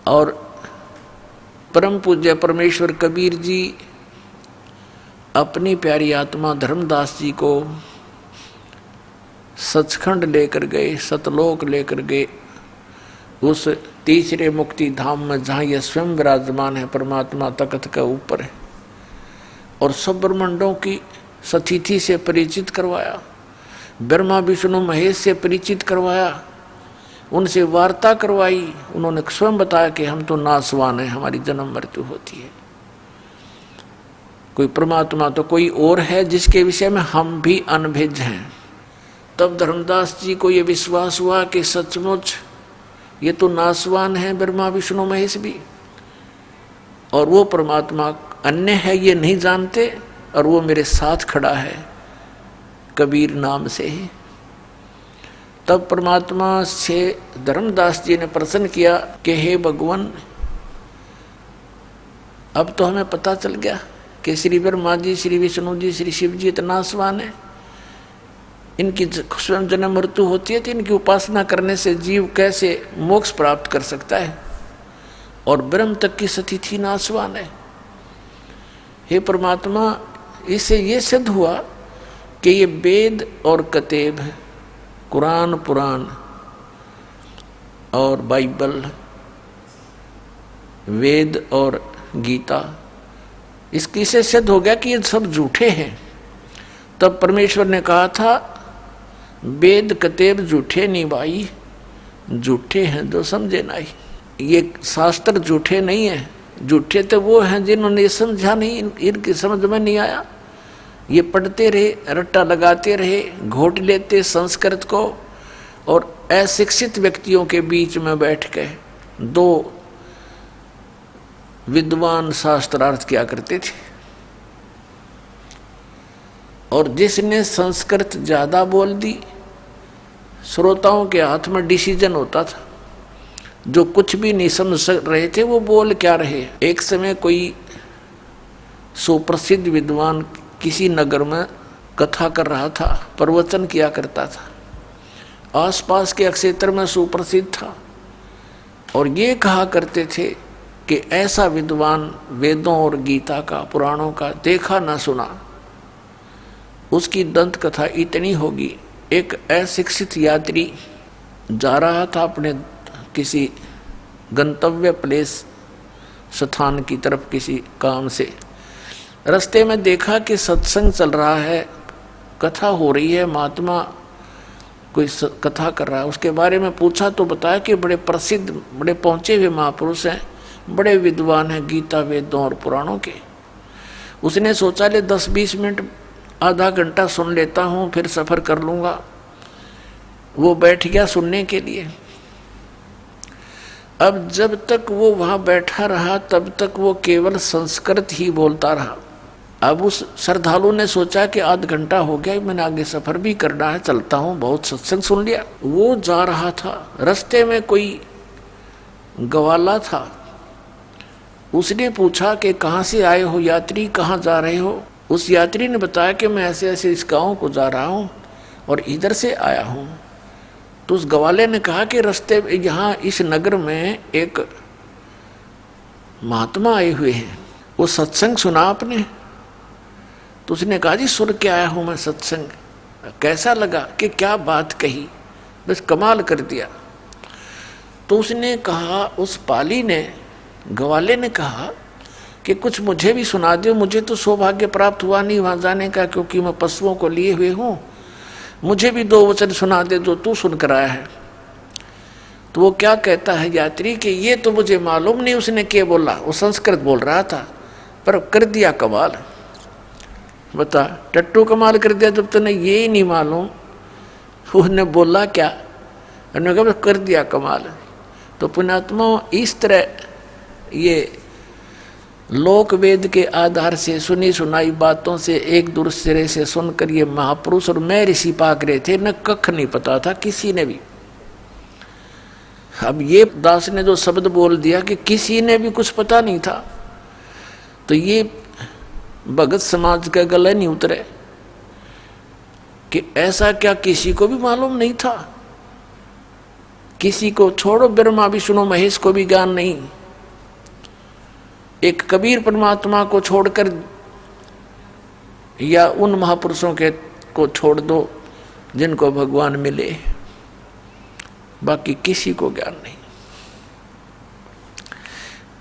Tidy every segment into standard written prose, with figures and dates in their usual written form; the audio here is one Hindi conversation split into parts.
और परम पूज्य परमेश्वर कबीर जी अपनी प्यारी आत्मा धर्मदास जी को सचखंड लेकर गए, सतलोक लेकर गए, उस तीसरे मुक्ति धाम में जहाँ यह स्वयं विराजमान है, परमात्मा तख्त के ऊपर है, और सब ब्रह्मांडों की सतिथि से परिचित करवाया, ब्रह्मा विष्णु महेश से परिचित करवाया, उनसे वार्ता करवाई। उन्होंने स्वयं बताया कि हम तो नासवान हैं, हमारी जन्म मृत्यु होती है, कोई परमात्मा तो कोई और है जिसके विषय में हम भी अनभिज्ञ हैं। तब धर्मदास जी को ये विश्वास हुआ कि सचमुच ये तो नासवान है ब्रह्मा विष्णु महेश भी, और वो परमात्मा अन्य है ये नहीं जानते, और वो मेरे साथ खड़ा है कबीर नाम से ही। तब परमात्मा से धर्मदास जी ने प्रश्न किया कि हे भगवान, अब तो हमें पता चल गया कि श्री ब्रह्मा जी, श्री विष्णु जी, श्री शिव जी इतना नासवान है, इनकी स्वयं जन्म मृत्यु होती है, तो इनकी उपासना करने से जीव कैसे मोक्ष प्राप्त कर सकता है, और ब्रह्म तक की स्थिति नासवान है। हे परमात्मा, इससे ये सिद्ध हुआ कि ये वेद और कतेब, कुरान पुराण और बाइबल, वेद और गीता, इसकी से सिद्ध हो गया कि ये सब झूठे हैं। तब परमेश्वर ने कहा था, वेद कतेब झूठे नहीं भाई, झूठे हैं जो समझे नहीं। ये शास्त्र झूठे नहीं है, झूठे तो वो हैं जिन्होंने ये समझा नहीं, इनकी समझ में नहीं आया। ये पढ़ते रहे, रट्टा लगाते रहे, घोट लेते संस्कृत को, और अशिक्षित व्यक्तियों के बीच में बैठ के दो विद्वान शास्त्रार्थ किया करते थे। और जिसने संस्कृत ज्यादा बोल दी, श्रोताओं के हाथ में डिसीजन होता था, जो कुछ भी नहीं समझ रहे थे वो बोल क्या रहे। एक समय कोई सुप्रसिद्ध विद्वान किसी नगर में कथा कर रहा था, प्रवचन किया करता था, आसपास के क्षेत्र में सुप्रसिद्ध था, और ये कहा करते थे कि ऐसा विद्वान वेदों और गीता का, पुराणों का देखा ना सुना, उसकी दंत कथा इतनी होगी। एक अशिक्षित यात्री जा रहा था अपने किसी गंतव्य प्लेस स्थान की तरफ किसी काम से, रास्ते में देखा कि सत्संग चल रहा है, कथा हो रही है, महात्मा कोई कथा कर रहा है। उसके बारे में पूछा तो बताया कि बड़े प्रसिद्ध, बड़े पहुँचे हुए महापुरुष हैं, बड़े विद्वान हैं गीता वेदों और पुराणों के। उसने सोचा ले 10-20 मिनट, आधा घंटा सुन लेता हूँ, फिर सफ़र कर लूँगा। वो बैठ गया सुनने के लिए। अब जब तक वो वहाँ बैठा रहा तब तक वो केवल संस्कृत ही बोलता रहा। अब उस श्रद्धालु ने सोचा कि आध घंटा हो गया, मैंने आगे सफ़र भी करना है, चलता हूँ, बहुत सत्संग सुन लिया। वो जा रहा था, रास्ते में कोई गवाला था, उसने पूछा कि कहाँ से आए हो यात्री, कहाँ जा रहे हो। उस यात्री ने बताया कि मैं ऐसे ऐसे इस गाँव को जा रहा हूँ और इधर से आया हूँ। तो उस गवाले ने कहा कि रास्ते यहाँ इस नगर में एक महात्मा आए हुए हैं, वो सत्संग सुना आपने? तो उसने कहा जी सुन के आया हूँ मैं सत्संग, कैसा लगा, कि क्या बात कही, बस कमाल कर दिया। तो उसने कहा, उस पाली ने, गवाले ने कहा कि कुछ मुझे भी सुना दो, मुझे तो सौभाग्य प्राप्त हुआ नहीं वहाँ जाने का, क्योंकि मैं पशुओं को लिए हुए हूँ, मुझे भी 2 वचन सुना दे जो तू सुन कर आया है। तो वो क्या कहता है यात्री कि ये तो मुझे मालूम नहीं उसने क्या बोला, वो संस्कृत बोल रहा था पर कर दिया कमाल। बता, टट्टू कमाल कर दिया जब तूने ये ही नहीं मालूम उसने बोला क्या, उन्होंने कहा कर दिया कमाल। तो पुण्यात्मा, इस तरह ये लोक वेद के आधार से सुनी सुनाई बातों से एक दूसरे से सुनकर ये महापुरुष और मैं ऋषि पाक रहे थे, न कख नहीं पता था किसी ने भी। अब ये दास ने जो शब्द बोल दिया कि किसी ने भी कुछ पता नहीं था, तो ये भगत समाज का गले नहीं उतरे कि ऐसा क्या किसी को भी मालूम नहीं था किसी को छोड़ो, ब्रह्मा विष्णु महेश को भी ज्ञान नहीं। एक कबीर परमात्मा को छोड़कर या उन महापुरुषों के को छोड़ दो जिनको भगवान मिले, बाकी किसी को ज्ञान नहीं।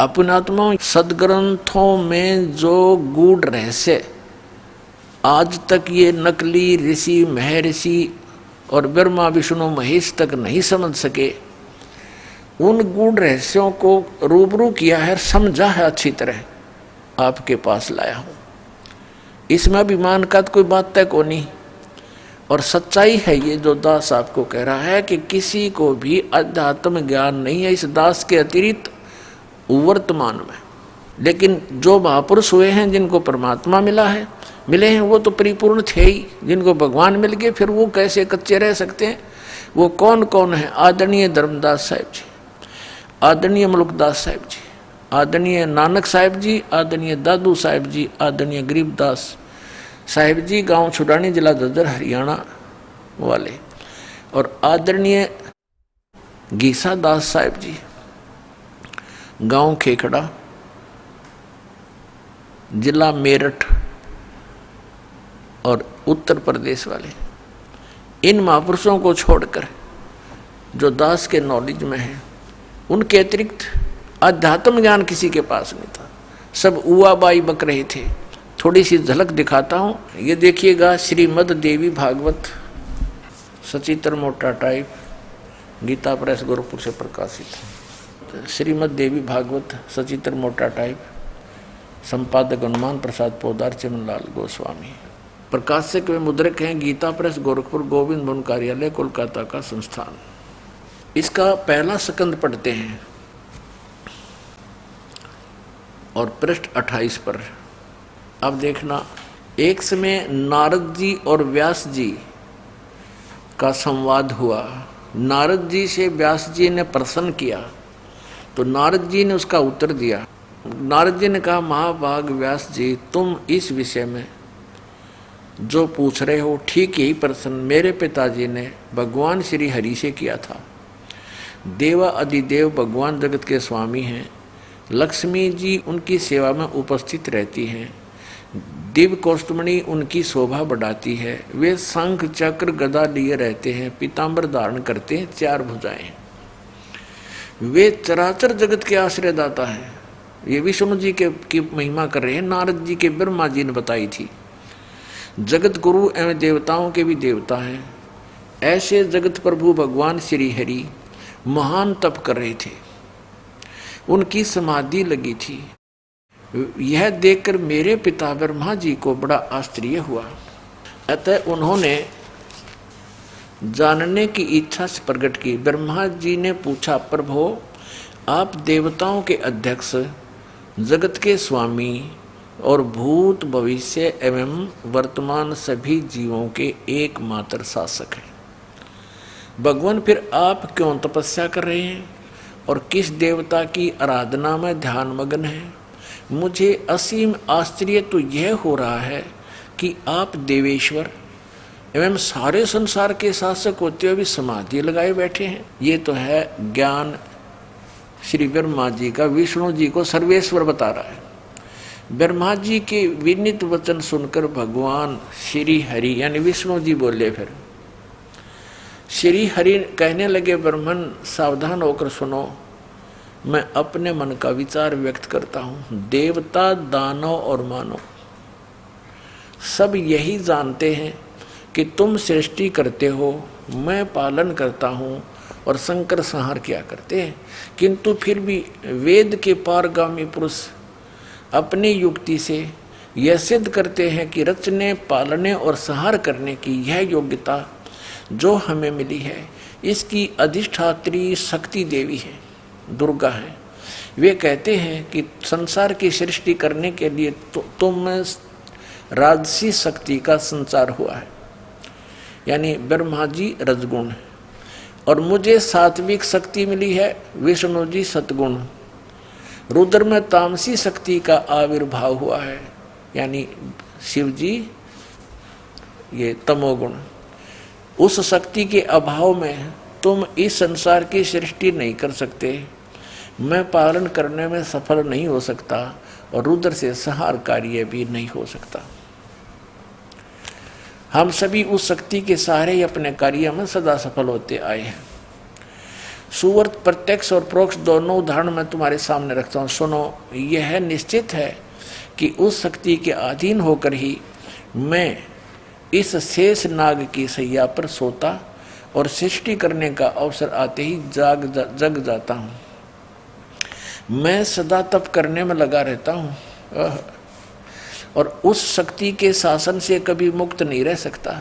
अपनात्मा सदग्रंथों में जो गूढ़ रहस्य आज तक ये नकली ऋषि महर्षि और ब्रह्मा विष्णु महेश तक नहीं समझ सके, उन गूढ़ रहस्यों को रूबरू किया है, समझा है, अच्छी तरह आपके पास लाया हूं। इसमें अभिमान का तो कोई बात तय को नहीं। और सच्चाई है ये जो दास आपको कह रहा है कि किसी को भी अध्यात्म ज्ञान नहीं है इस दास के अतिरिक्त वर्तमान में। लेकिन जो महापुरुष हुए हैं, जिनको परमात्मा मिले हैं, वो तो परिपूर्ण थे ही। जिनको भगवान मिल गए फिर वो कैसे कच्चे रह सकते हैं? वो कौन कौन है? आदरणीय धर्मदास साहिब जी, आदरणीय मुल्कदास साहिब जी, आदरणीय नानक साहिब जी, आदरणीय दादू साहिब जी, आदरणीय गरीबदास साहिब जी, गांव छुड़ानी, जिला ददर, हरियाणा वाले, और आदरणीय गीसा दास साहिब जी, गांव खेखड़ा, जिला मेरठ और उत्तर प्रदेश वाले। इन महापुरुषों को छोड़कर जो दास के नॉलेज में है, उनके अतिरिक्त अध्यात्म ज्ञान किसी के पास नहीं था। सब उआबाई बक रहे थे। थोड़ी सी झलक दिखाता हूँ, ये देखिएगा। श्रीमद देवी भागवत सचित्र मोटा टाइप, गीता प्रेस गोरखपुर से प्रकाशित। श्रीमद देवी भागवत सचित्र मोटा टाइप, संपादक हनुमान प्रसाद पोदार, चिमनलाल गोस्वामी। प्रकाशक व मुद्रक हैं गीता प्रेस गोरखपुर, गोविंद भवन कार्यालय, कोलकाता का संस्थान। इसका पहला स्कंद पढ़ते हैं और पृष्ठ 28 पर। अब देखना, एक समय नारद जी और व्यास जी का संवाद हुआ। नारद जी से व्यास जी ने प्रश्न किया तो नारद जी ने उसका उत्तर दिया। नारद जी ने कहा, महाभाग व्यास जी, तुम इस विषय में जो पूछ रहे हो ठीक यही प्रश्न मेरे पिताजी ने भगवान श्री हरि से किया था। देवा अधिदेव भगवान जगत के स्वामी हैं। लक्ष्मी जी उनकी सेवा में उपस्थित रहती हैं। दिव्य कौस्तुमणि उनकी शोभा बढ़ाती है। वे शंख चक्र गदा लिए रहते हैं, पीताम्बर धारण करते हैं, 4 भुजाएं। वे चराचर जगत के आश्रयदाता हैं। ये विष्णु जी की महिमा कर रहे हैं। नारद जी के ब्रह्मा जी ने बताई थी। जगत गुरु एवं देवताओं के भी देवता हैं। ऐसे जगत प्रभु भगवान श्री हरि महान तप कर रहे थे। उनकी समाधि लगी थी। यह देखकर मेरे पिता ब्रह्मा जी को बड़ा आश्चर्य हुआ। अतः उन्होंने जानने की इच्छा से प्रकट की। ब्रह्मा जी ने पूछा, प्रभो, आप देवताओं के अध्यक्ष, जगत के स्वामी और भूत भविष्य एवं वर्तमान सभी जीवों के एकमात्र शासक हैं। भगवान, फिर आप क्यों तपस्या कर रहे हैं और किस देवता की आराधना में ध्यान मग्न हैं? मुझे असीम आश्चर्य तो यह हो रहा है कि आप देवेश्वर एवं सारे संसार के शासक होते हुए भी समाधि लगाए बैठे हैं। ये तो है ज्ञान श्री ब्रह्मा जी का। विष्णु जी को सर्वेश्वर बता रहा है। ब्रह्मा जी के विनीत वचन सुनकर भगवान श्री हरि यानी विष्णु जी बोले। फिर श्री हरि कहने लगे, ब्रह्मन सावधान होकर सुनो, मैं अपने मन का विचार व्यक्त करता हूँ। देवता, दानव और मानव सब यही जानते हैं कि तुम सृष्टि करते हो, मैं पालन करता हूँ और संकर संहार किया करते हैं। किंतु फिर भी वेद के पारगामी पुरुष अपनी युक्ति से यह सिद्ध करते हैं कि रचने, पालने और संहार करने की यह योग्यता जो हमें मिली है, इसकी अधिष्ठात्री शक्ति देवी है, दुर्गा है। वे कहते हैं कि संसार की सृष्टि करने के लिए तुम में राजसी शक्ति का संचार हुआ है, यानी ब्रह्मा जी रजगुण और मुझे सात्विक शक्ति मिली है, विष्णु जी सतगुण। रुद्र में तामसी शक्ति का आविर्भाव हुआ है, यानी शिव जी ये तमोगुण। उस शक्ति के अभाव में तुम इस संसार की सृष्टि नहीं कर सकते, मैं पालन करने में सफल नहीं हो सकता, और रुद्र से संहार कार्य भी नहीं हो सकता। हम सभी उस शक्ति के सहारे ही अपने कार्य में सदा सफल होते आए हैं। सुवर्त प्रत्यक्ष और प्रोक्ष दोनों उदाहरण मैं तुम्हारे सामने रखता हूँ। सुनो, यह निश्चित है कि उस शक्ति के अधीन होकर ही मैं इस शेष नाग की सैया पर सोता और सृष्टि करने का अवसर आते ही जग जाता हूँ। मैं सदा तप करने में लगा रहता हूँ और उस शक्ति के शासन से कभी मुक्त नहीं रह सकता।